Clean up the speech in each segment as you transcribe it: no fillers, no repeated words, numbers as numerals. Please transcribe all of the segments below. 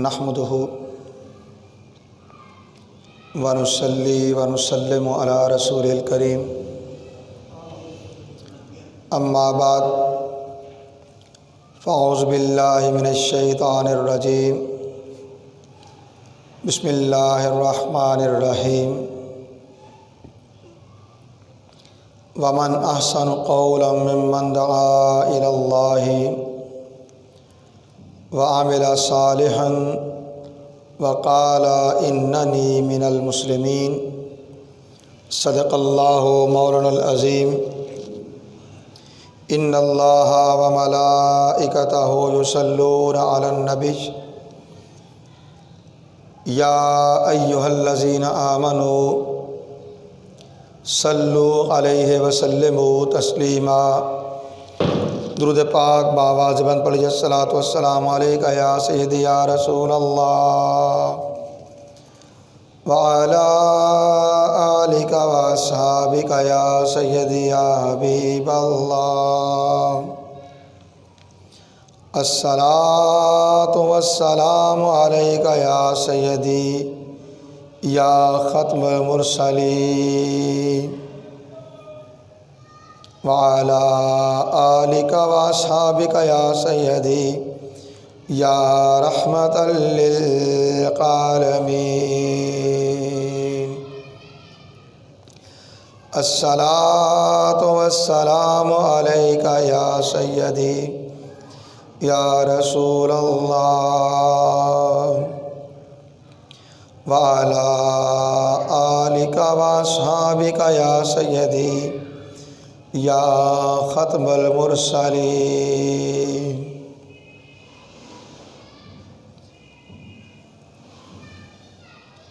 نحمده ونصلي ونسلم على رسول الكريم اما بعد فاعوذ باللہ من الشیطان الرجیم بسم اللہ الرحمن الرحیم ومن احسن قولا ممن دعا الى اللہ وعمل صالحا وقال اننی من المسلمین صدق اللہ مولانا العظیم ان اللہ وملائکتہ یصلون علی النبی یا ایہا الذین آمنوا صلو علیہ وسلموا تسلیما۔ درود پاک بآواز بلند پڑھیے، الصلاۃ والسلام علیکہ یا سیدی یا رسول اللہ وعلی آلک واصحابک یا سیدی یا حبیب اللہ۔ الصلاۃ والسلام علیکہ یا سیدی یا ختم المرسلین وعلی آلک واصحابک یا سیدی یا رحمۃ للعالمین۔ الصلاۃ والسلام علیکہ یا سیدی یا رسول اللہ وعلی آلک واصحابک یا سیدی یا ختم المرسلین۔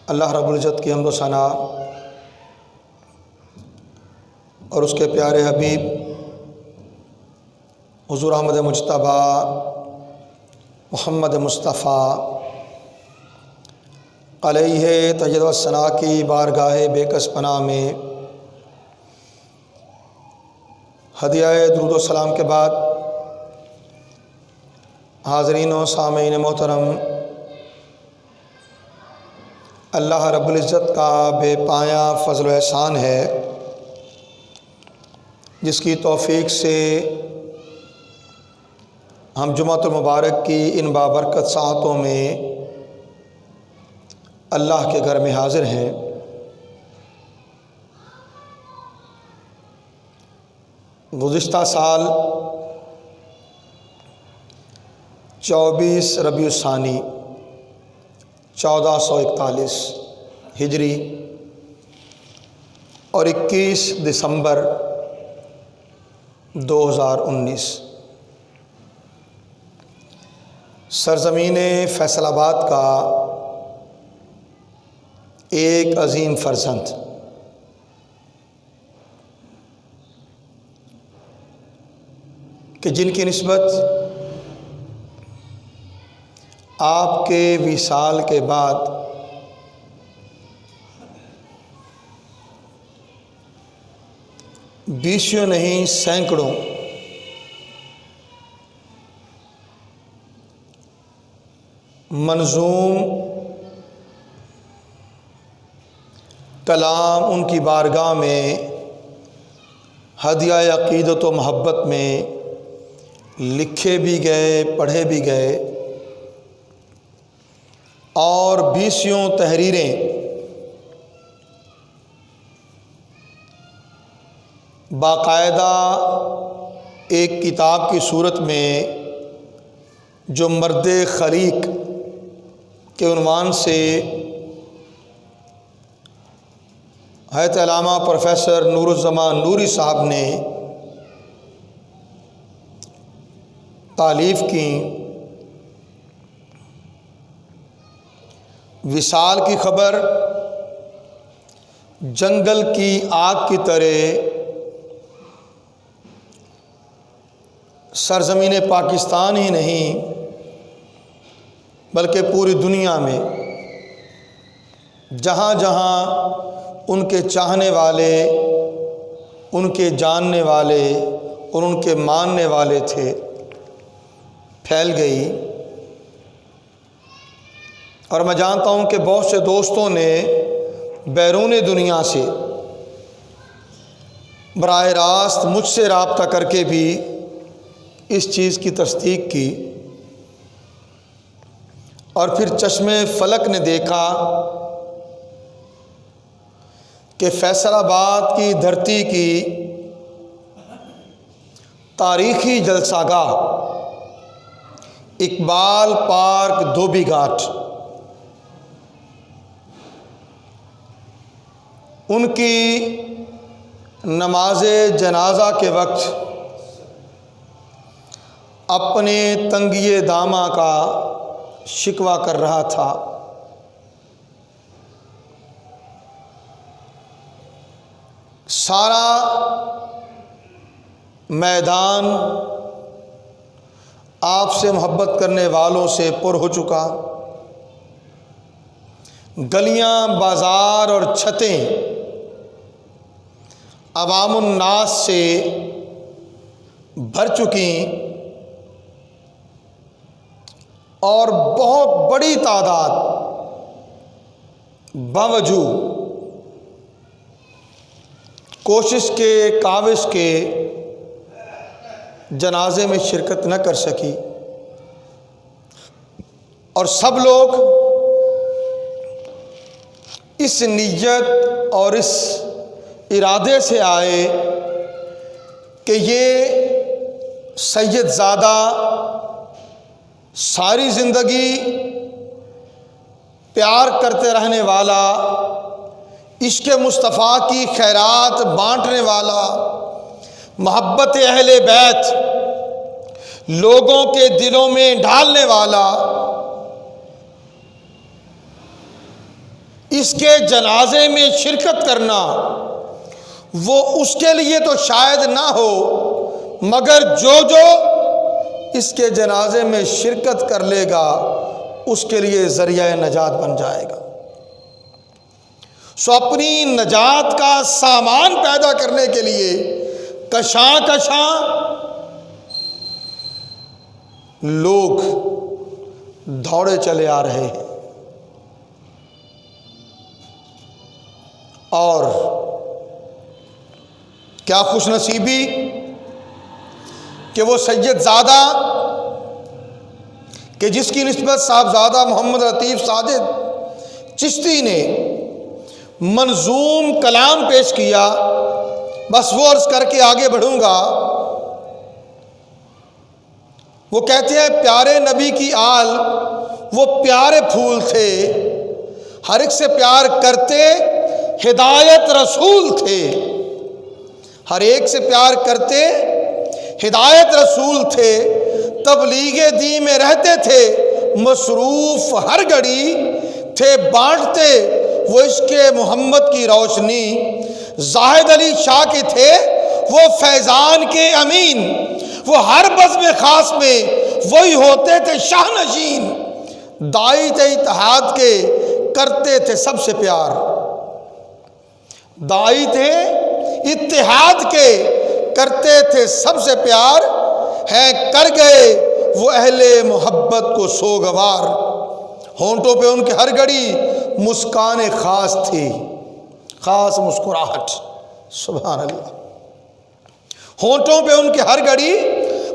اللہ رب العزت کی حمد و ثنا اور اس کے پیارے حبیب حضور احمد مجتبیٰ محمد مصطفیٰ علیہ تجد و ثنا کی بارگاہ بے کس پناہ میں ہدیہ درود و سلام کے بعد حاضرین و سامعین محترم، اللہ رب العزت کا بے پایہ فضل و احسان ہے جس کی توفیق سے ہم جمعۃ المبارک کی ان بابرکت ساعتوں میں اللہ کے گھر میں حاضر ہیں۔ گزشتہ سال 24 ربیع الثانی 1441 ہجری اور 21 دسمبر 2019 سرزمین فیصل آباد کا ایک عظیم فرزند کہ جن کی نسبت آپ کے وصال کے بعد بیسیوں نہیں سینکڑوں منظوم کلام ان کی بارگاہ میں ہدیہ عقیدت و محبت میں لکھے بھی گئے، پڑھے بھی گئے اور بیسیوں تحریریں باقاعدہ ایک کتاب کی صورت میں جو مرد خلیق کے عنوان سے حضرت علامہ پروفیسر نور الزمان نوری صاحب نے تالیف کی، وصال کی خبر جنگل کی آگ کی طرح سرزمین پاکستان ہی نہیں بلکہ پوری دنیا میں جہاں جہاں ان کے چاہنے والے، ان کے جاننے والے اور ان کے ماننے والے تھے، پھیل گئی اور میں جانتا ہوں کہ بہت سے دوستوں نے بیرون دنیا سے براہ راست مجھ سے رابطہ کر کے بھی اس چیز کی تصدیق کی، اور پھر چشم فلک نے دیکھا کہ فیصل آباد کی دھرتی کی تاریخی جلسہ گاہ اقبال پارک دھوبی گھاٹ، ان کی نماز جنازہ کے وقت اپنے تنگی دامہ کا شکوہ کر رہا تھا۔ سارا میدان آپ سے محبت کرنے والوں سے پر ہو چکا، گلیاں، بازار اور چھتیں عوام الناس سے بھر چکیں، اور بہت بڑی تعداد باوجود کوشش کے، کاوش کے جنازے میں شرکت نہ کر سکی، اور سب لوگ اس نیت اور اس ارادے سے آئے کہ یہ سید زادہ ساری زندگی پیار کرتے رہنے والا، عشق مصطفیٰ کی خیرات بانٹنے والا، محبت اہل بیت لوگوں کے دلوں میں ڈالنے والا، اس کے جنازے میں شرکت کرنا وہ اس کے لیے تو شاید نہ ہو، مگر جو اس کے جنازے میں شرکت کر لے گا اس کے لیے ذریعہ نجات بن جائے گا۔ سو اپنی نجات کا سامان پیدا کرنے کے لیے کشاں کشاں لوگ دوڑے چلے آ رہے ہیں، اور کیا خوش نصیبی کہ وہ سید زادہ کہ جس کی نسبت صاحبزادہ محمد لطیف ساجد چشتی نے منظوم کلام پیش کیا، بس وہ عرض کر کے آگے بڑھوں گا۔ وہ کہتے ہیں پیارے نبی کی آل وہ پیارے پھول تھے، ہر ایک سے پیار کرتے، ہدایت رسول تھے، ہر ایک سے پیار کرتے، ہدایت رسول تھے، تبلیغ دین میں رہتے تھے، مصروف ہر گھڑی تھے، بانٹتے وہ عشق محمد کی روشنی، زاہد علی شاہ کے تھے وہ فیضان کے امین، وہ ہر بزم خاص میں وہی ہوتے تھے شاہ نشین، داعی تھے اتحاد کے کرتے تھے سب سے پیار، داعی تھے اتحاد کے کرتے تھے سب سے پیار، ہیں کر گئے وہ اہل محبت کو سوگوار، ہونٹوں پہ ان کے ہر گھڑی مسکان خاص تھی، خاص مسکراہٹ، سبحان اللہ، ہونٹوں پہ ان کے ہر گھڑی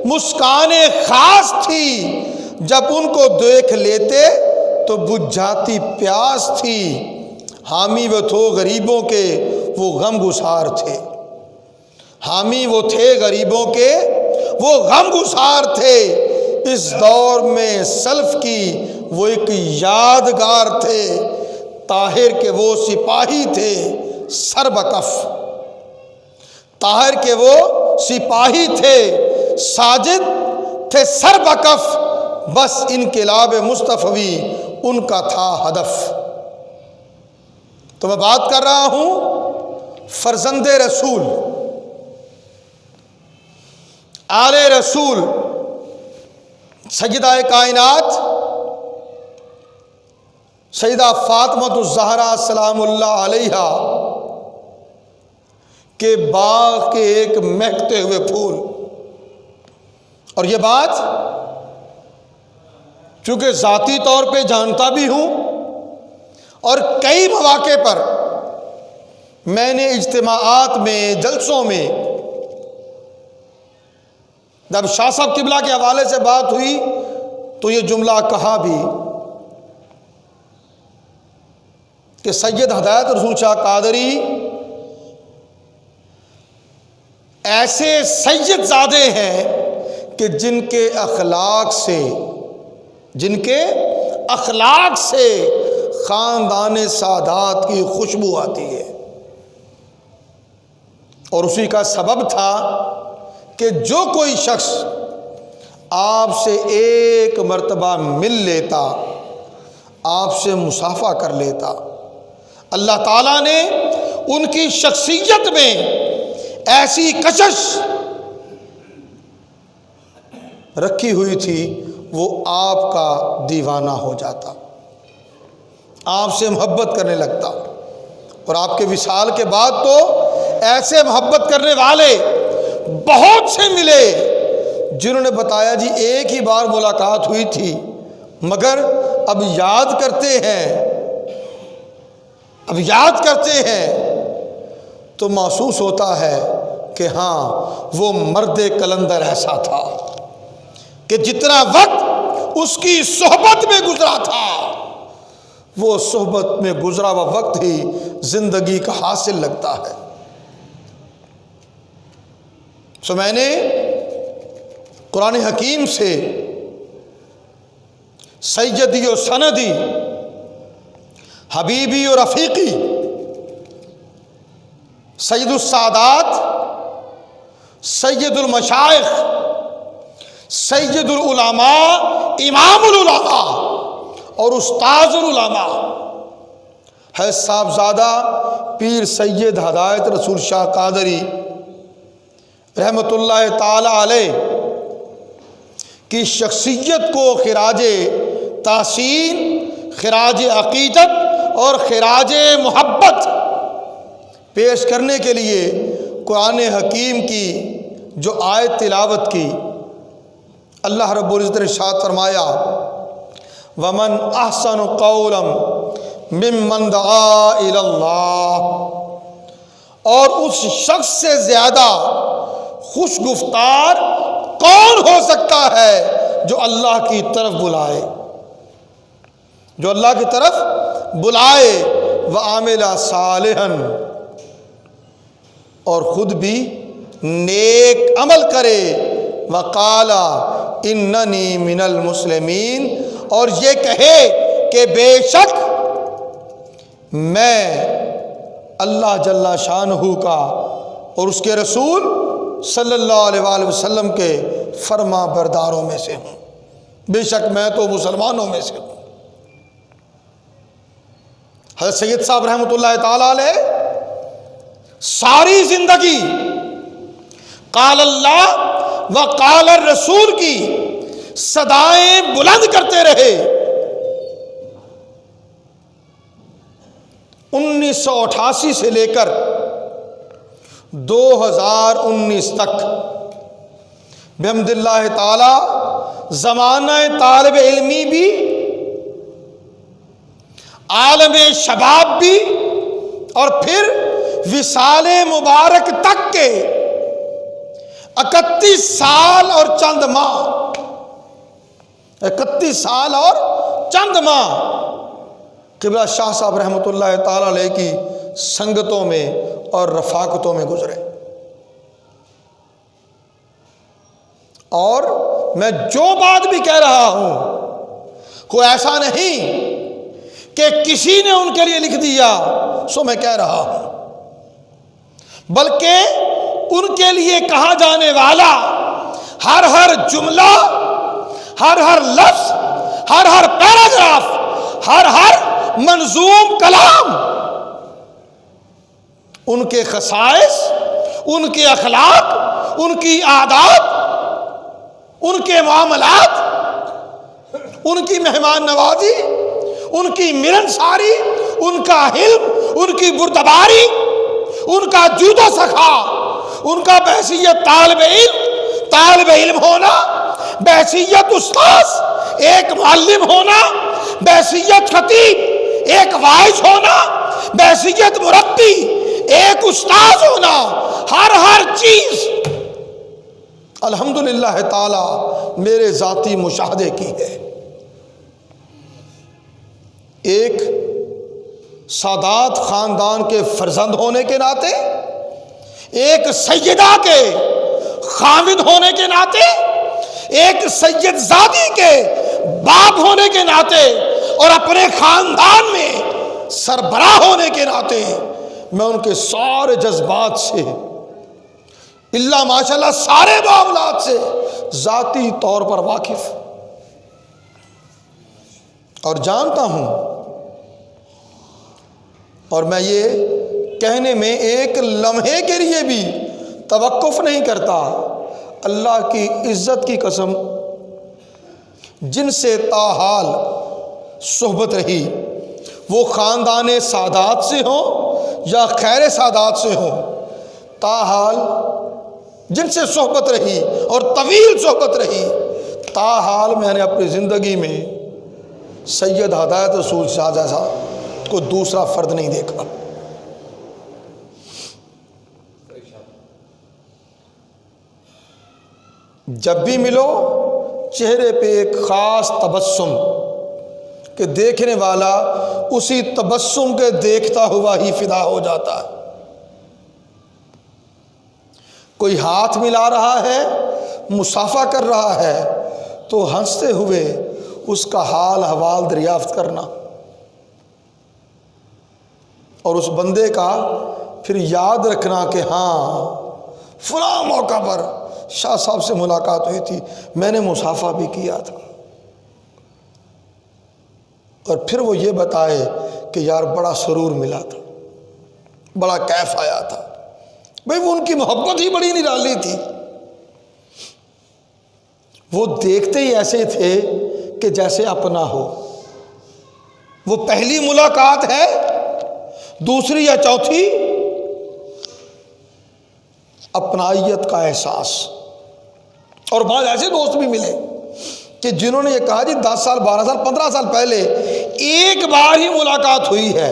مسکان خاص تھی، جب ان کو دیکھ لیتے تو بجھ جاتی پیاس تھی، حامی وہ تھے غریبوں کے وہ غم گسار تھے، حامی وہ تھے غریبوں کے وہ غم گسار تھے، اس دور میں سلف کی وہ ایک یادگار تھے، طاہر کے وہ سپاہی تھے سر بکف، طاہر کے وہ سپاہی تھے ساجد تھے سر بکف، بس انقلاب مصطفی ان کا تھا ہدف۔ تو میں بات کر رہا ہوں فرزند رسول، آل رسول، سیدہ کائنات سیدہ فاطمہ الزہرا سلام اللہ علیہا کے باغ کے ایک مہکتے ہوئے پھول، اور یہ بات چونکہ ذاتی طور پہ جانتا بھی ہوں اور کئی مواقع پر میں نے اجتماعات میں، جلسوں میں، جب شاہ صاحب قبلہ کے حوالے سے بات ہوئی تو یہ جملہ کہا بھی کہ سید ہدایت رسول شاہ قادری ایسے سید زادے ہیں کہ جن کے اخلاق سے خاندان سادات کی خوشبو آتی ہے، اور اسی کا سبب تھا کہ جو کوئی شخص آپ سے ایک مرتبہ مل لیتا، آپ سے مصافحہ کر لیتا، اللہ تعالیٰ نے ان کی شخصیت میں ایسی کشش رکھی ہوئی تھی، وہ آپ کا دیوانہ ہو جاتا، آپ سے محبت کرنے لگتا۔ اور آپ کے وصال کے بعد تو ایسے محبت کرنے والے بہت سے ملے جنہوں نے بتایا جی ایک ہی بار ملاقات ہوئی تھی، مگر اب یاد کرتے ہیں تو محسوس ہوتا ہے کہ ہاں وہ مرد کلندر ایسا تھا کہ جتنا وقت اس کی صحبت میں گزرا تھا، وہ صحبت میں گزرا ہوا وقت ہی زندگی کا حاصل لگتا ہے۔ سو میں نے قرآن حکیم سے سیدی و سندی، حبیبی و رفیقی، سید السادات، سید المشائخ، سید العلماء، امام العلماء اور استاذ العلماء ہے صاحبزادہ پیر سید ہدایت رسول شاہ قادری رحمۃ اللہ تعالی علیہ کی شخصیت کو خراج تحسین، خراج عقیدت اور خراج محبت پیش کرنے کے لیے قرآن حکیم کی جو آیت تلاوت کی، اللہ رب العزت نے ارشاد فرمایا وَمَنْ أَحْسَنُ قَوْلًا مِّمَّنْ دَعَا إِلَى اللَّهِ، اور اس شخص سے زیادہ خوش گفتار کون ہو سکتا ہے جو اللہ کی طرف بلائے، جو اللہ کی طرف بلائے، وَعَمِلَ صَالِحًا، اور خود بھی نیک عمل کرے، وَقَالَ إِنَّنِي مِنَ الْمُسْلِمِينَ، اور یہ کہے کہ بے شک میں اللہ جل شانہ کا اور اس کے رسول صلی اللہ علیہ وآلہ وسلم کے فرما برداروں میں سے ہوں، بے شک میں تو مسلمانوں میں سے ہوں۔ حضرت سید صاحب رحمۃ اللہ تعالی علیہ ساری زندگی قال اللہ و قال الرسول کی صدائیں بلند کرتے رہے۔ 1988 سے لے کر 2019 تک بحمد اللہ تعالی زمانہ طالب علمی بھی، عالم شباب بھی، اور پھر وصال مبارک تک کے 31 سال اور چند ماہ، 31 سال اور چند ماہ قبلہ شاہ صاحب رحمۃ اللہ تعالی علیہ کی سنگتوں میں اور رفاقتوں میں گزرے۔ اور میں جو بات بھی کہہ رہا ہوں کوئی ایسا نہیں کہ کسی نے ان کے لیے لکھ دیا سو میں کہہ رہا ہوں، بلکہ ان کے لیے کہا جانے والا ہر جملہ، ہر لفظ، ہر پیراگراف، ہر منظوم کلام ان کے خصائص، ان کے اخلاق، ان کی عادات، ان کے معاملات، ان کی مہمان نوازی، ان کی ملنساری، ان کا حلم، ان کی بردباری، ان کا جود و سخا، ان کا بحیثیت طالب علم ہونا، بحیثیت استاذ ایک معلم ہونا، بحیثیت خطیب ایک وائز ہونا، بحیثیت مربی ایک استاذ ہونا، ہر چیز الحمدللہ تعالی میرے ذاتی مشاہدے کی ہے۔ ایک سادات خاندان کے فرزند ہونے کے ناطے، ایک سیدہ کے خاوند ہونے کے ناطے، ایک سید زادی کے باپ ہونے کے ناطے، اور اپنے خاندان میں سربراہ ہونے کے ناطے میں ان کے سارے جذبات سے، اللہ ماشاءاللہ سارے معاملات سے ذاتی طور پر واقف اور جانتا ہوں، اور میں یہ کہنے میں ایک لمحے کے لیے بھی توقف نہیں کرتا، اللہ کی عزت کی قسم، جن سے تاحال صحبت رہی، وہ خاندان سادات سے ہوں یا خیر سادات سے ہوں، تاحال جن سے صحبت رہی اور طویل صحبت رہی، تاحال میں نے اپنی زندگی میں سید ہدایت رسول شاہ جیسا کوئی دوسرا فرد نہیں دیکھا۔ جب بھی ملو چہرے پہ ایک خاص تبسم کہ دیکھنے والا اسی تبسم کے دیکھتا ہوا ہی فدا ہو جاتا ہے۔ کوئی ہاتھ ملا رہا ہے، مصافحہ کر رہا ہے، تو ہنستے ہوئے اس کا حال احوال دریافت کرنا، اور اس بندے کا پھر یاد رکھنا کہ ہاں فلاں موقع پر شاہ صاحب سے ملاقات ہوئی تھی، میں نے مصافحہ بھی کیا تھا، اور پھر وہ یہ بتائے کہ یار بڑا سرور ملا تھا، بڑا کیف آیا تھا۔ بھئی وہ ان کی محبت ہی بڑی نرالی تھی، وہ دیکھتے ہی ایسے تھے کہ جیسے اپنا ہو۔ وہ پہلی ملاقات ہے، دوسری یا چوتھی، اپنائیت کا احساس۔ اور بعض ایسے دوست بھی ملے کہ جنہوں نے یہ کہا جی 10 سال 12 سال 15 سال پہلے ایک بار ہی ملاقات ہوئی ہے،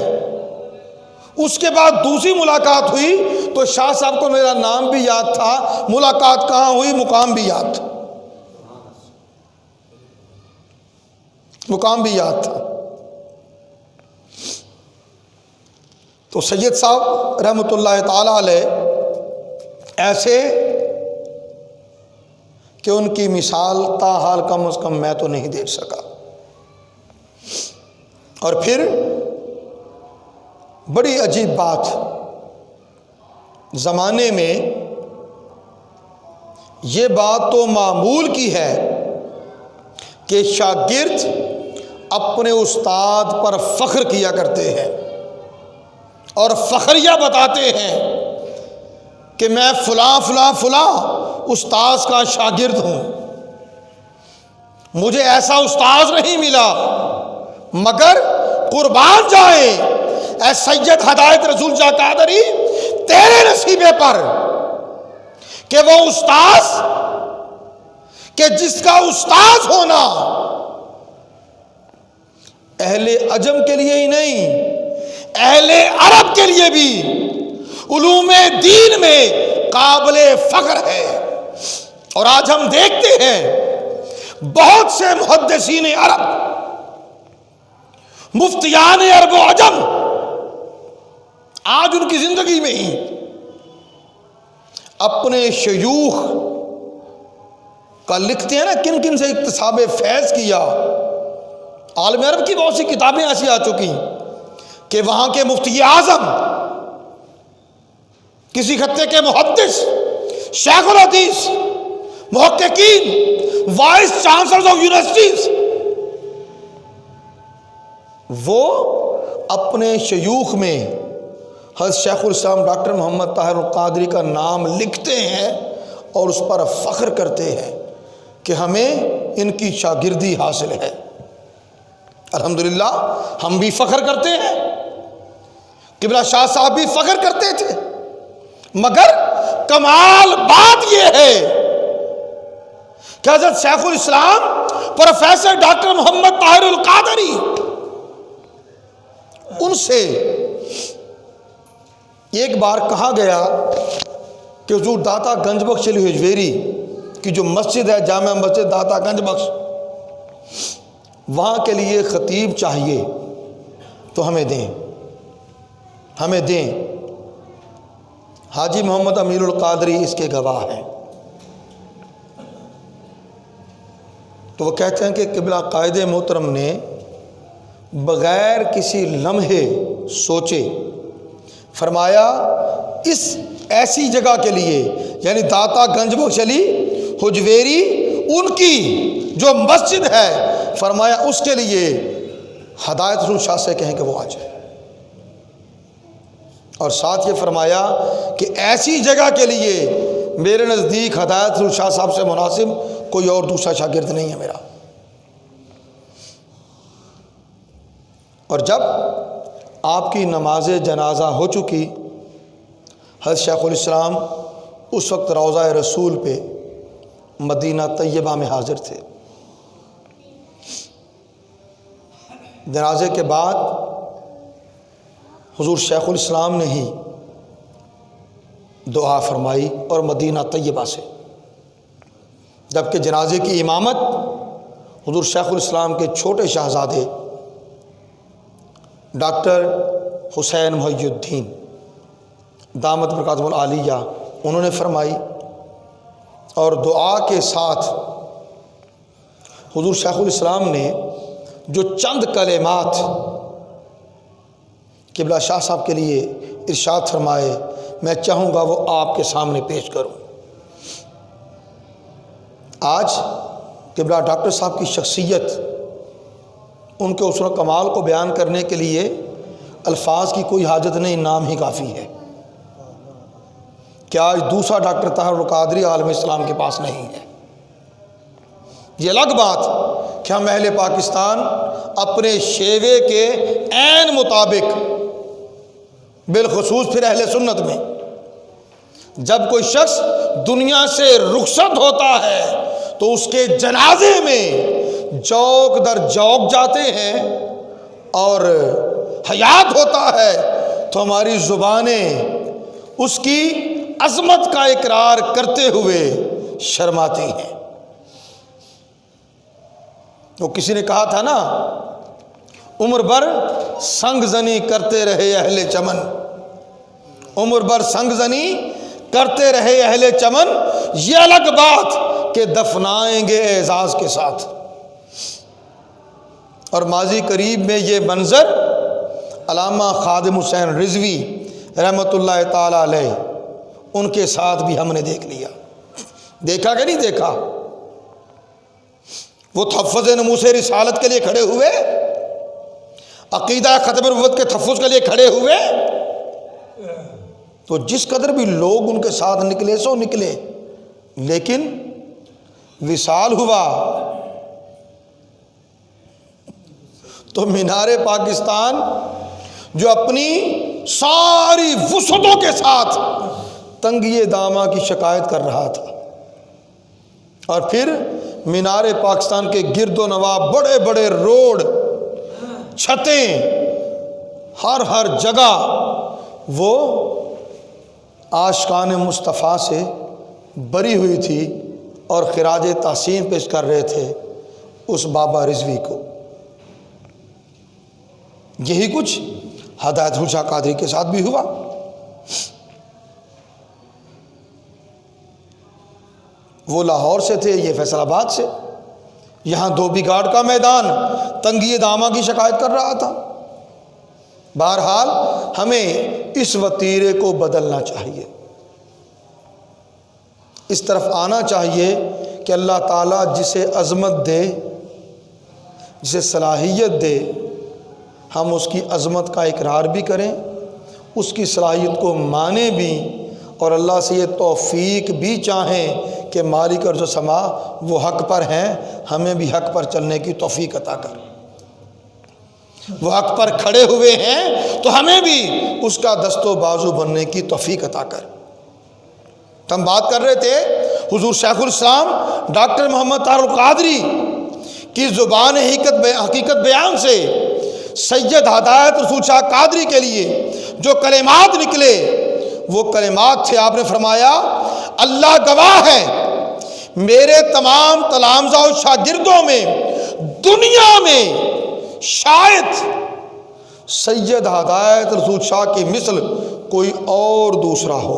اس کے بعد دوسری ملاقات ہوئی تو شاہ صاحب کو میرا نام بھی یاد تھا، ملاقات کہاں ہوئی مقام بھی یاد تھا، مقام بھی یاد تھا۔ تو سید صاحب رحمۃ اللہ تعالی علیہ ایسے کہ ان کی مثال تاحال کم از کم میں تو نہیں دیکھ سکا۔ اور پھر بڑی عجیب بات، زمانے میں یہ بات تو معمول کی ہے کہ شاگرد اپنے استاد پر فخر کیا کرتے ہیں اور فخریہ بتاتے ہیں کہ میں فلاں فلاں فلاں استاذ کا شاگرد ہوں، مجھے ایسا استاذ نہیں ملا، مگر قربان جائیں اے سید ہدایت رسول شاہ قادری تیرے نصیبے پر کہ وہ استاذ کہ جس کا استاذ ہونا اہل عجم کے لیے ہی نہیں، اہل عرب کے لیے بھی علوم دین میں قابل فخر ہے۔ اور آج ہم دیکھتے ہیں بہت سے محدثین عرب، مفتیان عرب و عجم، آج ان کی زندگی میں ہی اپنے شیوخ کا لکھتے ہیں نا کن کن سے اکتساب فیض کیا۔ عالم عرب کی بہت سی کتابیں ایسی آ چکی کہ وہاں کے مفتی اعظم، کسی خطے کے محدث، شیخ الحدیث، محققین، وائس چانسلرز آف یونیورسٹیز، وہ اپنے شیوخ میں حضرت شیخ الاسلام ڈاکٹر محمد طاہر القادری کا نام لکھتے ہیں اور اس پر فخر کرتے ہیں کہ ہمیں ان کی شاگردی حاصل ہے۔ الحمدللہ ہم بھی فخر کرتے ہیں، قبلہ شاہ صاحب بھی فخر کرتے تھے، مگر کمال بات یہ ہے کہ حضرت شیخ الاسلام پروفیسر ڈاکٹر محمد طاہر القادری ان سے ایک بار کہا گیا کہ حضور داتا گنج بخش علی حجویری کی جو مسجد ہے جامع مسجد داتا گنج بخش، وہاں کے لیے خطیب چاہیے تو ہمیں دیں۔ حاجی محمد امیر القادری اس کے گواہ ہیں۔ تو وہ کہتے ہیں کہ قبلہ قائد محترم نے بغیر کسی لمحے سوچے فرمایا اس ایسی جگہ کے لیے، یعنی داتا گنج بخش علی حجویری ان کی جو مسجد ہے، فرمایا اس کے لیے ہدایت رسول شاہ سے کہیں کہ وہ آ جائے، اور ساتھ یہ فرمایا کہ ایسی جگہ کے لیے میرے نزدیک ہدایت رسول شاہ صاحب سے مناسب کوئی اور دوسرا شاگرد نہیں ہے میرا۔ اور جب آپ کی نماز جنازہ ہو چکی، حضرت شیخ الاسلام اس وقت روضہ رسول پہ مدینہ طیبہ میں حاضر تھے۔ جنازے کے بعد حضور شیخ الاسلام نے ہی دعا فرمائی اور مدینہ طیبہ سے، جبکہ جنازے کی امامت حضور شیخ الاسلام کے چھوٹے شہزادے ڈاکٹر حسین محی الدین دامت برکاتہم العالیہ انہوں نے فرمائی، اور دعا کے ساتھ حضور شیخ الاسلام نے جو چند کلمات قبلہ شاہ صاحب کے لیے ارشاد فرمائے، میں چاہوں گا وہ آپ کے سامنے پیش کروں۔ آج قبلہ ڈاکٹر صاحب کی شخصیت، ان کے حسن و کمال کو بیان کرنے کے لیے الفاظ کی کوئی حاجت نہیں، نام ہی کافی ہے کہ آج دوسرا ڈاکٹر طاہر القادری عالم اسلام کے پاس نہیں ہے۔ یہ الگ بات کہ ہم اہل پاکستان اپنے شیوے کے عین مطابق، بالخصوص پھر اہل سنت میں، جب کوئی شخص دنیا سے رخصت ہوتا ہے تو اس کے جنازے میں جوق در جوق جاتے ہیں، اور حیات ہوتا ہے تو ہماری زبانیں اس کی عظمت کا اقرار کرتے ہوئے شرماتی ہیں۔ تو کسی نے کہا تھا نا، عمر بھر سنگ زنی کرتے رہے اہل چمن، عمر بھر سنگ زنی کرتے رہے اہل چمن، یہ الگ بات کہ دفنائیں گے اعزاز کے ساتھ۔ اور ماضی قریب میں یہ منظر علامہ خادم حسین رضوی رحمۃ اللہ تعالی علیہ ان کے ساتھ بھی ہم نے دیکھ لیا۔ دیکھا کہ نہیں دیکھا؟ وہ تحفظ نموس رسالت کے لیے کھڑے ہوئے، عقیدہ ختم نبوت کے تحفظ کے لیے کھڑے ہوئے، تو جس قدر بھی لوگ ان کے ساتھ نکلے سو نکلے، لیکن وصال ہوا تو مینار پاکستان جو اپنی ساری وسعتوں کے ساتھ تنگی دامہ کی شکایت کر رہا تھا، اور پھر مینار پاکستان کے گرد و نواح بڑے بڑے روڈ، چھتیں، ہر جگہ وہ عاشقان مصطفیٰ سے بری ہوئی تھی اور خراج تحسین پیش کر رہے تھے اس بابا رضوی کو۔ یہی کچھ ہدایت رسول شاہ قادری کے ساتھ بھی ہوا۔ وہ لاہور سے تھے، یہ فیصل آباد سے، یہاں دھوبی گھاٹ کا میدان تنگی دامہ کی شکایت کر رہا تھا۔ بہرحال ہمیں اس وتیرے کو بدلنا چاہیے، اس طرف آنا چاہیے کہ اللہ تعالیٰ جسے عظمت دے، جسے صلاحیت دے، ہم اس کی عظمت کا اقرار بھی کریں، اس کی صلاحیت کو مانیں بھی، اور اللہ سے یہ توفیق بھی چاہیں کہ مالک ارض و سما وہ حق پر ہیں، ہمیں بھی حق پر چلنے کی توفیق عطا کر۔ وہ حق پر کھڑے ہوئے ہیں تو ہمیں بھی اس کا دست و بازو بننے کی توفیق عطا کر۔ ہم بات کر رہے تھے حضور شیخ الاسلام ڈاکٹر محمد طاہر القادری کی زبان حقیقت بیان سے سید ہدایت رسول شاہ قادری کے لیے جو کلمات نکلے وہ کلمات تھے، آپ نے فرمایا اللہ گواہ ہے میرے تمام تلامذہ و شاگردوں میں دنیا میں شاید سید ہدایت رسول شاہ کی مثل کوئی اور دوسرا ہو،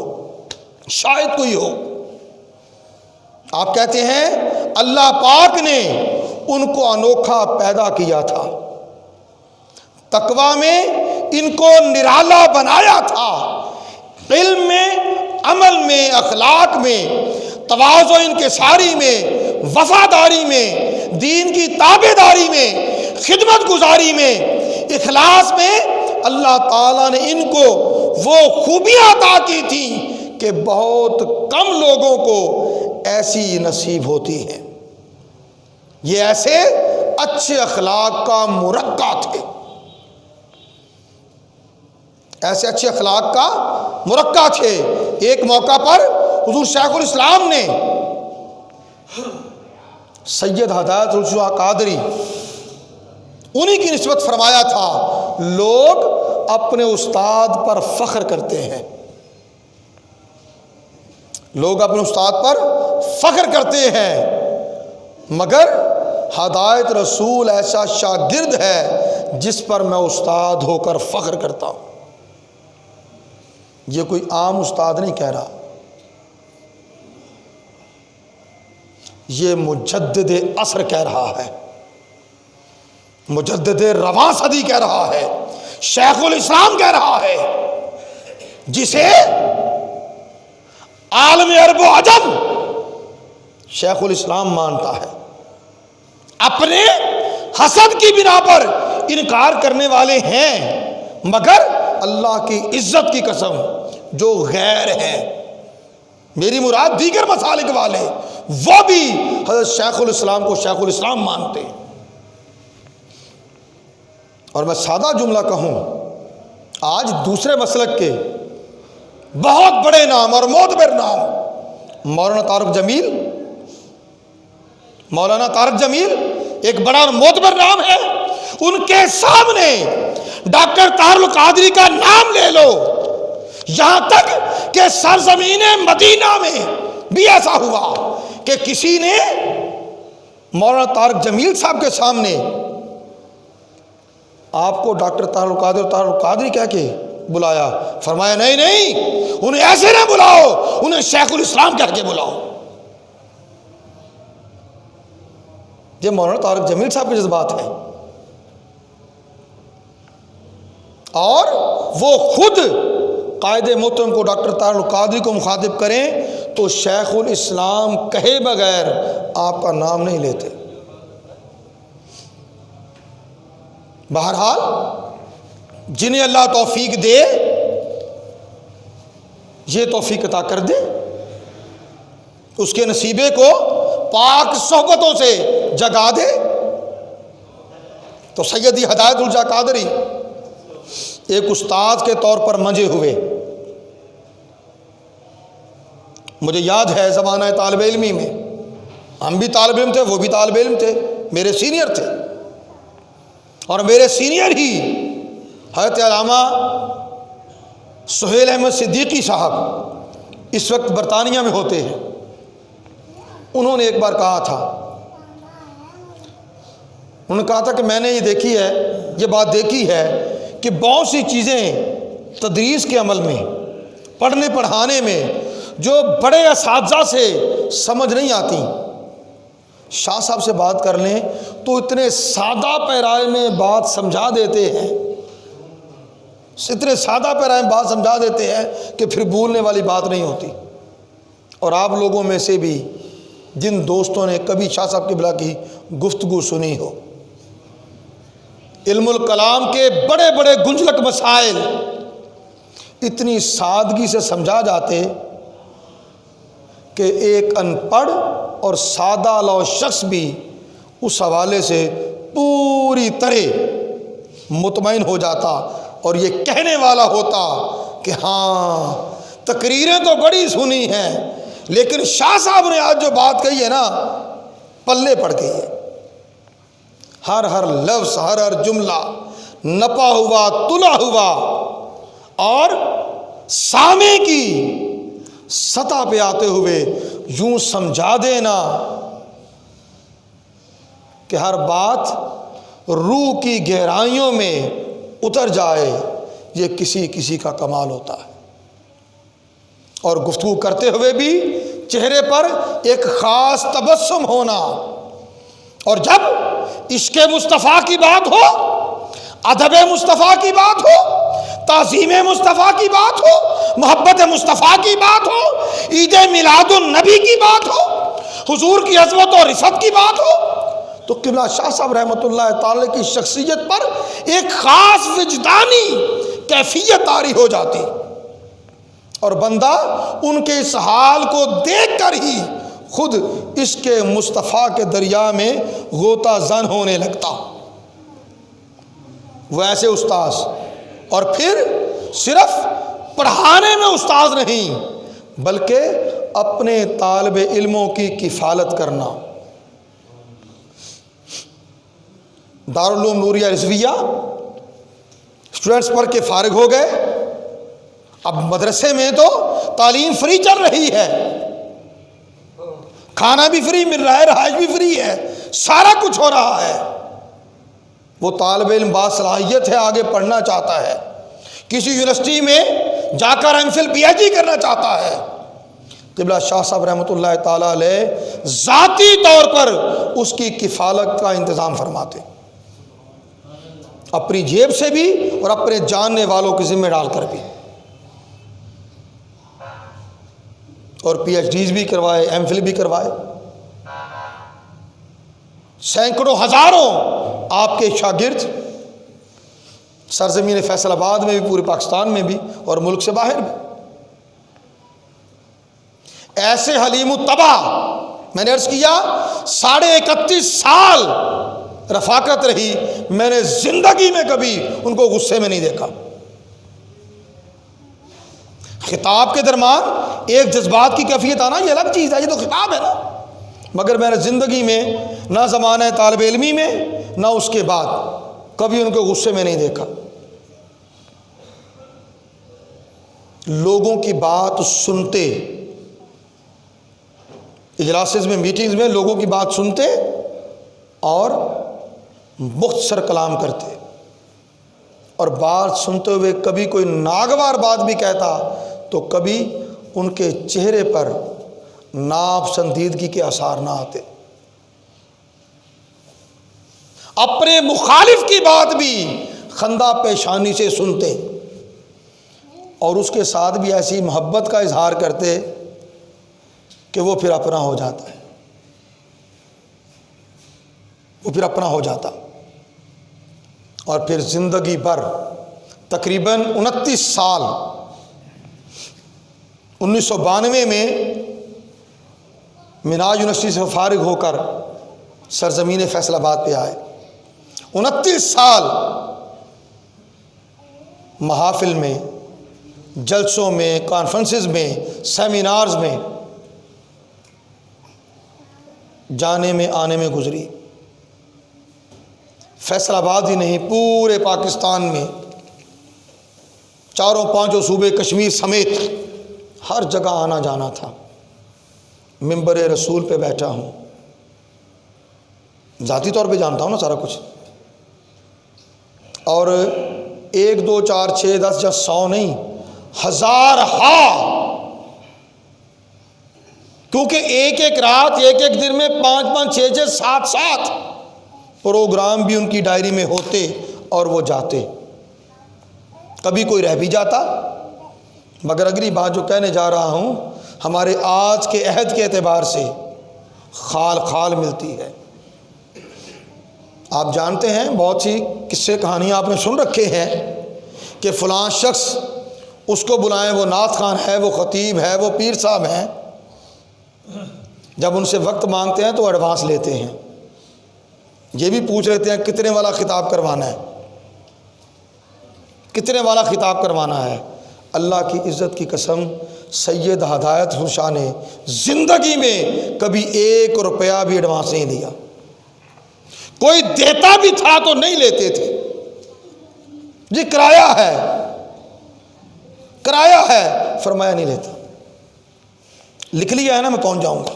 شاید کوئی ہو۔ آپ کہتے ہیں اللہ پاک نے ان کو انوکھا پیدا کیا تھا، تقویٰ میں ان کو نرالا بنایا تھا، علم میں، عمل میں، اخلاق میں، تواضع انکساری میں، وفاداری میں، دین کی تابعداری میں، خدمت گزاری میں، اخلاص میں اللہ تعالیٰ نے ان کو وہ خوبیاں عطا کی تھیں کہ بہت کم لوگوں کو ایسی نصیب ہوتی ہیں۔ یہ ایسے اچھے اخلاق کا مرقع تھے، ایسے اچھے اخلاق کا مرقع تھے۔ ایک موقع پر حضور شیخ الاسلام نے سید ہدایت رسول شاہ قادری انہی کی نسبت فرمایا تھا، لوگ اپنے استاد پر فخر کرتے ہیں، لوگ اپنے استاد پر فخر کرتے ہیں، مگر ہدایت رسول ایسا شاگرد ہے جس پر میں استاد ہو کر فخر کرتا ہوں۔ یہ کوئی عام استاد نہیں کہہ رہا، یہ مجدد عصر کہہ رہا ہے، مجدد رواں صدی کہہ رہا ہے، شیخ الاسلام کہہ رہا ہے، جسے عالم عرب و عجم شیخ الاسلام مانتا ہے۔ اپنے حسد کی بنا پر انکار کرنے والے ہیں، مگر اللہ کی عزت کی قسم جو غیر ہیں، میری مراد دیگر مسالک والے، وہ بھی حضرت شیخ الاسلام کو شیخ الاسلام مانتے ہیں۔ اور میں سادہ جملہ کہوں، آج دوسرے مسلک کے بہت بڑے نام اور معتبر نام، مولانا طارق جمیل ایک بڑا معتبر نام ہے، ان کے سامنے ڈاکٹر طاہر القادری کا نام لے لو، یہاں تک کہ سرزمین مدینہ میں بھی ایسا ہوا کہ کسی نے مولانا طارق جمیل صاحب کے سامنے آپ کو ڈاکٹر طاہر القادری کہہ کے بلایا، فرمایا نہیں نہیں، انہیں ایسے نہ بلاؤ، انہیں شیخ الاسلام کہہ کے بلاؤ۔ یہ مولانا طارق جمیل صاحب کے جذبات ہیں، اور وہ خود قائد محترم کو ڈاکٹر طاہر القادری کو مخاطب کریں تو شیخ الاسلام کہے بغیر آپ کا نام نہیں لیتے۔ بہرحال جنہیں اللہ توفیق دے، یہ توفیق عطا کر دے، اس کے نصیبے کو پاک صحبتوں سے جگا دے، تو سیدی ہدایت رسول شاہ قادری ایک استاد کے طور پر منجے ہوئے۔ مجھے یاد ہے زمانہ طالب علمی میں، ہم بھی طالب علم تھے، وہ بھی طالب علم تھے، میرے سینئر تھے، اور میرے سینئر ہی حضرت علامہ سہیل احمد صدیقی صاحب اس وقت برطانیہ میں ہوتے ہیں۔ انہوں نے ایک بار کہا تھا، انہوں نے کہا تھا کہ میں نے یہ بات دیکھی ہے کہ بہت سی چیزیں تدریس کے عمل میں، پڑھنے پڑھانے میں جو بڑے اساتذہ سے سمجھ نہیں آتی، شاہ صاحب سے بات کر لیں تو اتنے سادہ پیرائے میں بات سمجھا دیتے ہیں، اتنے سادہ پیرائے میں بات سمجھا دیتے ہیں کہ پھر بھولنے والی بات نہیں ہوتی۔ اور آپ لوگوں میں سے بھی جن دوستوں نے کبھی شاہ صاحب قبلہ کی گفتگو سنی ہو، علم الکلام کے بڑے بڑے گنجلک مسائل اتنی سادگی سے سمجھا جاتے کہ ایک ان پڑھ اور سادہ لو شخص بھی اس حوالے سے پوری طرح مطمئن ہو جاتا اور یہ کہنے والا ہوتا کہ ہاں تقریریں تو بڑی سنی ہیں، لیکن شاہ صاحب نے آج جو بات کہی ہے نا، پلے پڑ گئی ہے، ہر لفظ، ہر جملہ نپا ہوا تلا ہوا اور سامے کی سطح پہ آتے ہوئے یوں سمجھا دینا کہ ہر بات روح کی گہرائیوں میں اتر جائے، یہ کسی کسی کا کمال ہوتا ہے۔ اور گفتگو کرتے ہوئے بھی چہرے پر ایک خاص تبسم ہونا، اور جب عشق مصطفیٰ کی بات ہو، ادب مصطفیٰ کی بات ہو، تعظیم مصطفیٰ کی بات ہو، محبت مصطفیٰ کی بات ہو، عید میلاد النبی کی بات ہو، حضور کی عظمت اور رفعت کی بات ہو، تو قبلہ شاہ صاحب رحمۃ اللہ تعالی کی شخصیت پر ایک خاص وجدانی کیفیت طاری ہو جاتی، اور بندہ ان کے اس حال کو دیکھ کر ہی خود عشق مصطفیٰ کے دریا میں غوطہ زن ہونے لگتا۔ وہ ایسے استاذ، اور پھر صرف پڑھانے میں استاذ نہیں بلکہ اپنے طالب علموں کی کفالت کرنا۔ دارالعلوم نوریہ رضویہ اسٹوڈنٹس پڑھ کے فارغ ہو گئے، اب مدرسے میں تو تعلیم فری چل رہی ہے، کھانا بھی فری مل رہا ہے، رہائش بھی فری ہے، سارا کچھ ہو رہا ہے۔ وہ طالب علم باصلاحیت ہے، آگے پڑھنا چاہتا ہے، کسی یونیورسٹی میں جا کر M Phil P H D کرنا چاہتا ہے۔ قبلہ شاہ صاحب رحمۃ اللہ تعالیٰ علیہ ذاتی طور پر اس کی کفالت کا انتظام فرماتے، اپنی جیب سے بھی اور اپنے جاننے والوں کے ذمہ ڈال کر بھی، اور پی ایچ ڈیز بھی کروائے، ایم فل بھی کروائے۔ سینکڑوں ہزاروں آپ کے شاگرد سرزمین فیصل آباد میں بھی، پورے پاکستان میں بھی اور ملک سے باہر بھی۔ ایسے حلیم الطبع میں نے عرض کیا 31.5 سال رفاقت رہی، میں نے زندگی میں کبھی ان کو غصے میں نہیں دیکھا۔ خطاب کے درمیان ایک جذبات کی کیفیت آنا یہ الگ چیز ہے، یہ تو خطاب ہے نا، مگر میں نے زندگی میں نہ زمانہ طالب علمی میں نہ اس کے بعد کبھی ان کو غصے میں نہیں دیکھا۔ لوگوں کی بات سنتے، اجلاسز میں، میٹنگز میں لوگوں کی بات سنتے اور مختصر کلام کرتے، اور بات سنتے ہوئے کبھی کوئی ناگوار بات بھی کہتا تو کبھی ان کے چہرے پر ناپسندیدگی کے آثار نہ آتے۔ اپنے مخالف کی بات بھی خندہ پیشانی سے سنتے، اور اس کے ساتھ بھی ایسی محبت کا اظہار کرتے کہ وہ پھر اپنا ہو جاتا ہے، وہ پھر اپنا ہو جاتا۔ اور پھر زندگی بھر تقریباً 29 سال 1992 میں مناج یونیورسٹی سے فارغ ہو کر سرزمین فیصل آباد پہ آئے۔ 29 سال محافل میں، جلسوں میں، کانفرنسز میں، سیمینارز میں جانے میں آنے میں گزری۔ فیصل آباد ہی نہیں، پورے پاکستان میں 4-5 صوبے کشمیر سمیت ہر جگہ آنا جانا تھا۔ منبر رسول پہ بیٹھا ہوں، ذاتی طور پہ جانتا ہوں نا سارا کچھ، اور 1 2 4 6 10 یا 100 نہیں، ہزارہا، کیونکہ ایک رات ایک دن میں 5 6 7 پروگرام بھی ان کی ڈائری میں ہوتے اور وہ جاتے، کبھی کوئی رہ بھی جاتا۔ مگر اگلی بات جو کہنے جا رہا ہوں، ہمارے آج کے عہد کے اعتبار سے خال خال ملتی ہے۔ آپ جانتے ہیں، بہت سی قصے کہانیاں آپ نے سن رکھے ہیں کہ فلاں شخص اس کو بلائیں، وہ نعت خان ہے، وہ خطیب ہے، وہ پیر صاحب ہیں، جب ان سے وقت مانگتے ہیں تو ایڈوانس لیتے ہیں، یہ بھی پوچھ لیتے ہیں کتنے والا خطاب کروانا ہے، کتنے والا خطاب کروانا ہے۔ اللہ کی عزت کی قسم، سید ہدایت شاہ نے زندگی میں کبھی 1 روپیہ بھی ایڈوانس نہیں دیا، کوئی دیتا بھی تھا تو نہیں لیتے تھے، جی کرایہ ہے، کرایہ ہے، فرمایا نہیں لیتا۔ لکھ لیا ہے نا میں پہنچ جاؤں گا،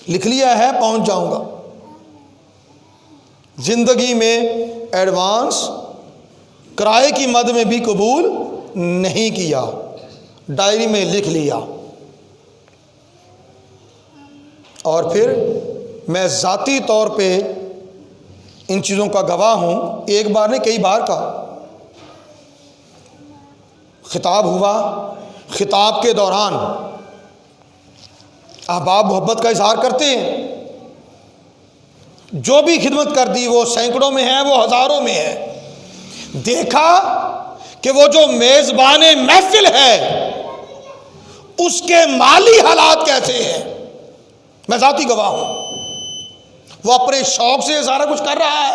لکھ لیا ہے پہنچ جاؤں گا۔ زندگی میں ایڈوانس کرائے کی مد میں بھی قبول نہیں کیا، ڈائری میں لکھ لیا۔ اور پھر میں ذاتی طور پہ ان چیزوں کا گواہ ہوں، ایک بار نہیں کئی بار کا۔ خطاب ہوا، خطاب کے دوران احباب محبت کا اظہار کرتے ہیں، جو بھی خدمت کر دی وہ سینکڑوں میں ہے، وہ ہزاروں میں ہے۔ دیکھا کہ وہ جو میزبان محفل ہے اس کے مالی حالات کیسے ہیں، میں ذاتی گواہ ہوں۔ وہ اپنے شوق سے سارا کچھ کر رہا ہے،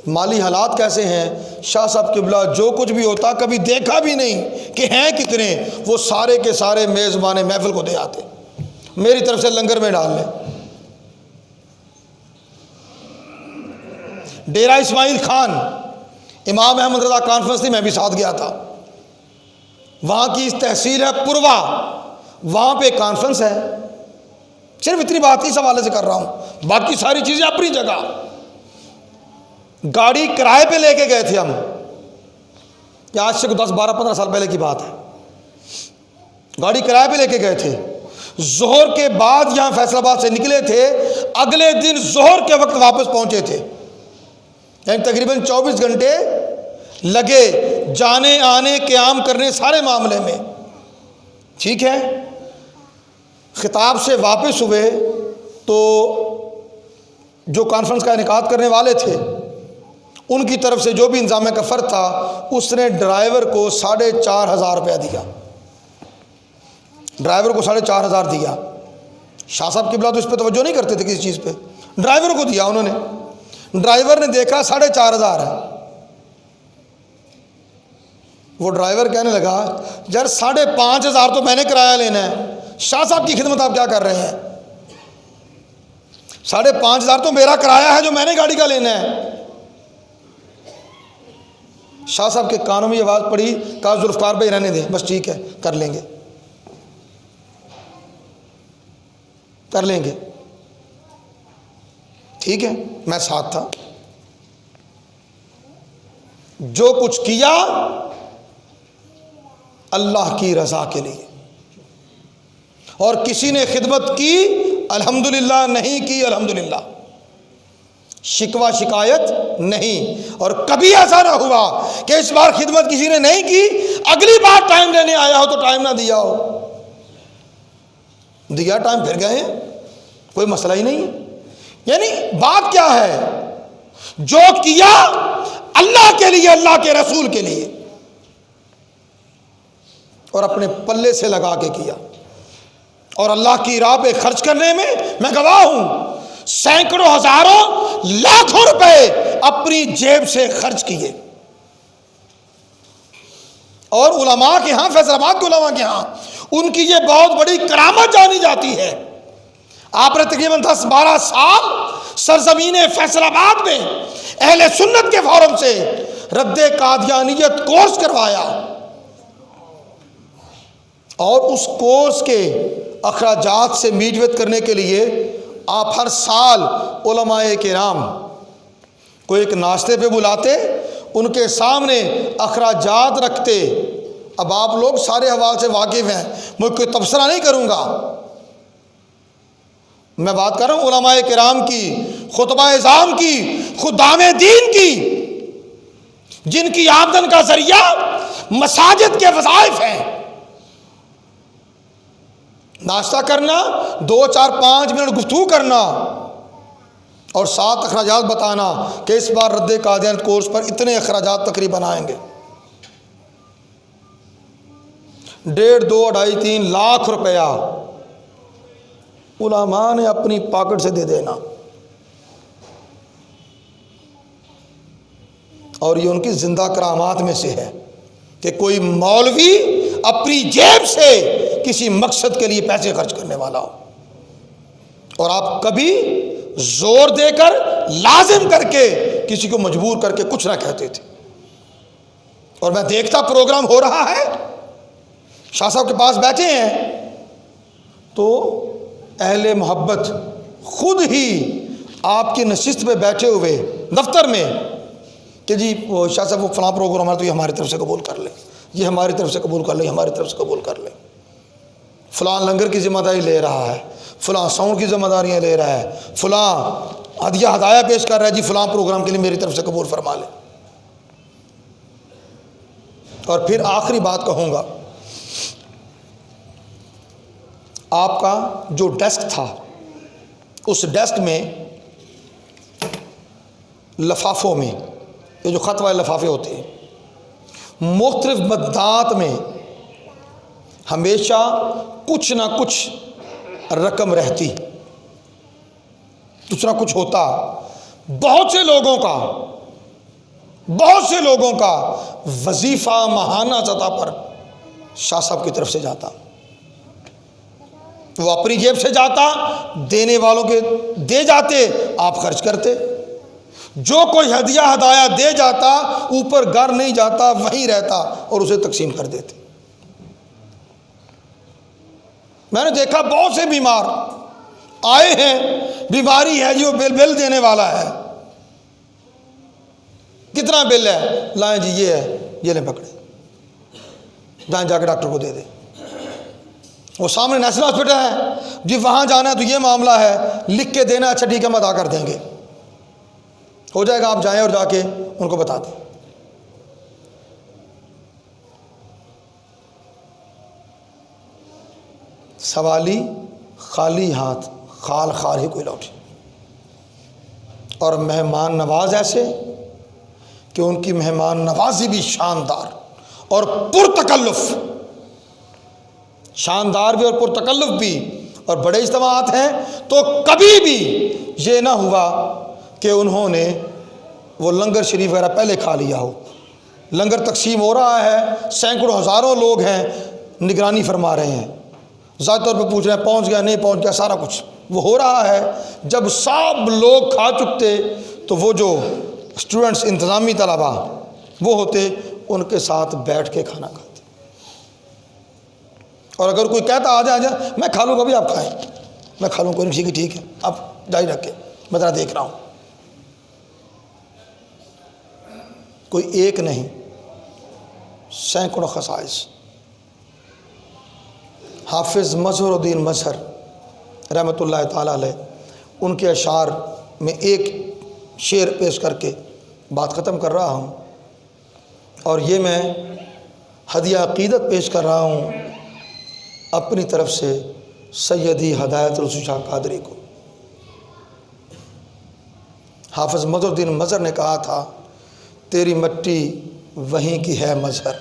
مالی حالات کیسے ہیں۔ شاہ صاحب قبلہ جو کچھ بھی ہوتا کبھی دیکھا بھی نہیں کہ ہیں کتنے، وہ سارے کے سارے میزبان محفل کو دے آتے، میری طرف سے لنگر میں ڈال لیں۔ ڈیرہ اسماعیل خان امام احمد رضا کانفرنس تھی، میں بھی ساتھ گیا تھا۔ وہاں کی تحصیل ہے پوروا، وہاں پہ کانفرنس ہے۔ صرف اتنی بات اس حوالے سے کر رہا ہوں، باقی ساری چیزیں اپنی جگہ۔ گاڑی کرائے پہ لے کے گئے تھے ہم، یہ آج سے 10 12 15 سال پہلے کی بات ہے۔ گاڑی کرائے پہ لے کے گئے تھے، ظہر کے بعد یہاں فیصل آباد سے نکلے تھے، اگلے دن ظہر کے وقت واپس پہنچے تھے، یعنی تقریباً 24 گھنٹے لگے جانے آنے قیام کرنے سارے معاملے میں۔ ٹھیک ہے، خطاب سے واپس ہوئے تو جو کانفرنس کا انعقاد کرنے والے تھے ان کی طرف سے جو بھی انتظامیہ کا فرد تھا، اس نے ڈرائیور کو 4,500 روپیہ دیا، ڈرائیور کو 4,500 دیا۔ شاہ صاحب قبلہ تو اس پہ توجہ نہیں کرتے تھے کسی چیز پہ، ڈرائیور کو دیا انہوں نے۔ ڈرائیور نے دیکھا 4,500 ہے، وہ ڈرائیور کہنے لگا یار 5,500 تو میں نے کرایہ لینا ہے، شاہ صاحب کی خدمت آپ کیا کر رہے ہیں؟ 5,500 تو میرا کرایہ ہے جو میں نے گاڑی کا لینا ہے۔ شاہ صاحب کے کانوں میں یہ آواز پڑی، کہا ذوالفقار بھائی رہنے دیں، بس ٹھیک ہے کر لیں گے، کر لیں گے۔ ٹھیک ہے، میں ساتھ تھا۔ جو کچھ کیا اللہ کی رضا کے لیے، اور کسی نے خدمت کی الحمدللہ، نہیں کی الحمدللہ، شکوہ شکایت نہیں۔ اور کبھی ایسا نہ ہوا کہ اس بار خدمت کسی نے نہیں کی، اگلی بار ٹائم لینے آیا ہو تو ٹائم نہ دیا ہو، دیا ٹائم پھر گئے، کوئی مسئلہ ہی نہیں ہے۔ یعنی بات کیا ہے، جو کیا اللہ کے لیے، اللہ کے رسول کے لیے، اور اپنے پلے سے لگا کے کیا۔ اور اللہ کی راہ پہ خرچ کرنے میں گواہ ہوں، سینکڑوں ہزاروں لاکھوں روپے اپنی جیب سے خرچ کیے۔ اور علماء کے ہاں، فیصل آباد کے علماء کے ہاں ان کی یہ بہت بڑی کرامت جانی جاتی ہے۔ آپ نے تقریباً 10-12 سال سرزمین فیصل آباد میں اہل سنت کے فورم سے رد قادیانیت کورس کروایا، اور اس کورس کے اخراجات سے میٹوت کرنے کے لیے آپ ہر سال علماء کرام کو ایک ناشتے پہ بلاتے، ان کے سامنے اخراجات رکھتے۔ اب آپ لوگ سارے حوالے سے واقف ہیں، میں کوئی تبصرہ نہیں کروں گا، میں بات کر رہا ہوں علماء کرام کی، خطبہ اعظام کی، خدام دین کی، جن کی آمدن کا ذریعہ مساجد کے وظائف ہیں۔ ناشتہ کرنا، 2-4-5 منٹ گفتگو کرنا، اور 7 اخراجات بتانا کہ اس بار رد قادیانیت کورس پر اتنے اخراجات تقریباً آئیں گے، 1.5 2 2.5 3 لاکھ روپیہ علماء نے اپنی پاکٹ سے دے دینا۔ اور یہ ان کی زندہ کرامات میں سے ہے کہ کوئی مولوی اپنی جیب سے کسی مقصد کے لیے پیسے خرچ کرنے والا ہو، اور آپ کبھی زور دے کر لازم کر کے کسی کو مجبور کر کے کچھ نہ کہتے تھے۔ اور میں دیکھتا پروگرام ہو رہا ہے، شاہ صاحب کے پاس بیٹھے ہیں تو اہل محبت خود ہی آپ کی نشست پہ بیٹھے ہوئے دفتر میں کہ جی وہ شاہ صاحب وہ فلاں پروگرام ہے تو یہ ہماری طرف سے قبول کر لیں، یہ ہماری طرف سے قبول کر لیں، ہماری طرف سے قبول کر لیں، فلاں لنگر کی ذمہ داری لے رہا ہے، فلاں ساؤنڈ کی ذمہ داریاں لے رہا ہے، فلاں ہدیہ ہدایہ پیش کر رہا ہے، جی فلاں پروگرام کے لیے میری طرف سے قبول فرما لیں۔ اور پھر آخری بات کہوں گا، آپ کا جو ڈیسک تھا اس ڈیسک میں لفافوں میں، یہ جو خط والے لفافے ہوتے ہیں، مختلف مدات میں ہمیشہ کچھ نہ کچھ رقم رہتی، کچھ نہ کچھ ہوتا۔ بہت سے لوگوں کا وظیفہ ماہانہ سطح پر شاہ صاحب کی طرف سے جاتا، وہ اپنی جیب سے جاتا، دینے والوں کے دے جاتے، آپ خرچ کرتے۔ جو کوئی ہدیہ ہدایہ دے جاتا اوپر گھر نہیں جاتا، وہیں رہتا اور اسے تقسیم کر دیتے۔ میں نے دیکھا بہت سے بیمار آئے ہیں، بیماری ہے جو بل دینے والا ہے، کتنا بل ہے؟ لائیں جی یہ ہے، یہ لیں پکڑے، جائیں جا کے ڈاکٹر کو دے دیں۔ وہ سامنے نیشنل ہاسپٹل ہے جی، وہاں جانا ہے تو یہ معاملہ ہے، لکھ کے دینا، اچھا ٹھیک ہے ہم ادا کر دیں گے، ہو جائے گا، آپ جائیں اور جا کے ان کو بتا دیں۔ سوالی خالی ہاتھ خال خار ہی کوئی لوٹے، اور مہمان نواز ایسے کہ ان کی مہمان نوازی بھی شاندار اور پرتکلف، شاندار بھی اور پرتکلف بھی، اور بڑے اجتماعات ہیں تو کبھی بھی یہ نہ ہوا کہ انہوں نے وہ لنگر شریف وغیرہ پہلے کھا لیا ہو۔ لنگر تقسیم ہو رہا ہے، سینکڑوں ہزاروں لوگ ہیں، نگرانی فرما رہے ہیں، ذاتی طور پہ پوچھ رہے ہیں پہنچ گیا نہیں پہنچ گیا، سارا کچھ وہ ہو رہا ہے۔ جب سب لوگ کھا چکتے تو وہ جو اسٹوڈنٹس، انتظامی طلباء وہ ہوتے، ان کے ساتھ بیٹھ کے کھانا کھاتے، اور اگر کوئی کہتا آ جائے میں کھا لوں گا، بھی آپ کھائیں، میں کھا لوں، کوئی نہیں، ٹھیک ہے آپ جاری رکھ کے میں ذرا دیکھ رہا ہوں۔ کوئی ایک نہیں، سینکڑوں خصائص۔ حافظ مظہر الدین مظہر رحمۃ اللہ تعالیٰ علیہ، ان کے اشعار میں ایک شعر پیش کر کے بات ختم کر رہا ہوں، اور یہ میں ہدیہ عقیدت پیش کر رہا ہوں اپنی طرف سے سیدی ہدایت رسول شاہ قادری کو۔ حافظ مظہر الدین مظہر نے کہا تھا، تیری مٹی وہیں کی ہے مظہر،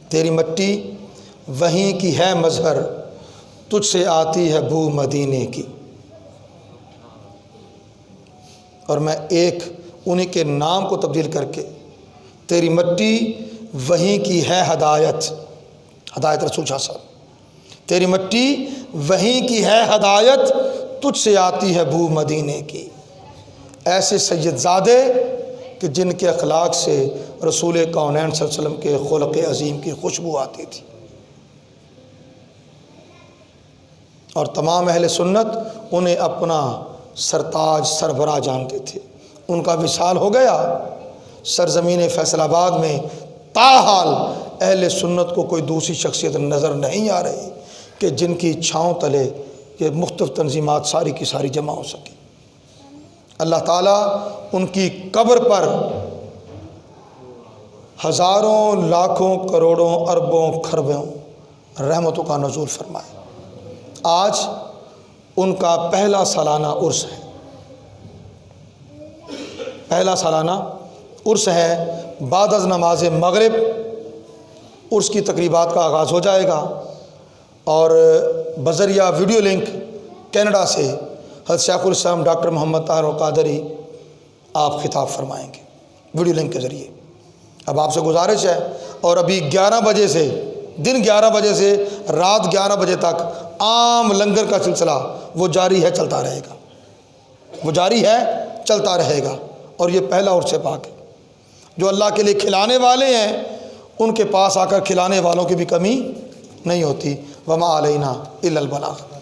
تیری مٹی وہیں کی ہے مظہر، تجھ سے آتی ہے بو مدینے کی۔ اور میں ایک انہی کے نام کو تبدیل کر کے، تیری مٹی وہیں کی ہے ہدایت، ہدایت رسول شاہ صاحب، تیری مٹی وہیں کی ہے ہدایت، تجھ سے آتی ہے بو مدینے کی۔ ایسے سید زادے کہ جن کے اخلاق سے رسول کونین صلی اللہ علیہ وسلم کے خلق عظیم کی خوشبو آتی تھی، اور تمام اہل سنت انہیں اپنا سرتاج سربراہ جانتے تھے۔ ان کا وصال ہو گیا سرزمین فیصل آباد میں، تاحال اہل سنت کو کوئی دوسری شخصیت نظر نہیں آ رہی کہ جن کی چھاؤں تلے یہ مختلف تنظیمات ساری کی ساری جمع ہو سکیں۔ اللہ تعالیٰ ان کی قبر پر ہزاروں لاکھوں کروڑوں اربوں خربوں رحمتوں کا نزول فرمائے۔ آج ان کا پہلا سالانہ عرس ہے، پہلا سالانہ عرس ہے۔ بعد از نماز مغرب عرس کی تقریبات کا آغاز ہو جائے گا، اور بذریعہ ویڈیو لنک کینیڈا سے حضرت شیخ الاسلام ڈاکٹر محمد طاہر القادری آپ خطاب فرمائیں گے ویڈیو لنک کے ذریعے۔ اب آپ سے گزارش ہے، اور ابھی 11 بجے سے، دن 11 بجے سے رات 11 بجے تک عام لنگر کا سلسلہ وہ جاری ہے، چلتا رہے گا، وہ جاری ہے، چلتا رہے گا۔ اور یہ پہلا عرص پاک ہے۔ جو اللہ کے لیے کھلانے والے ہیں ان کے پاس آ کر کھلانے والوں کی بھی کمی نہیں ہوتی۔ وما علینا الا البلاغ۔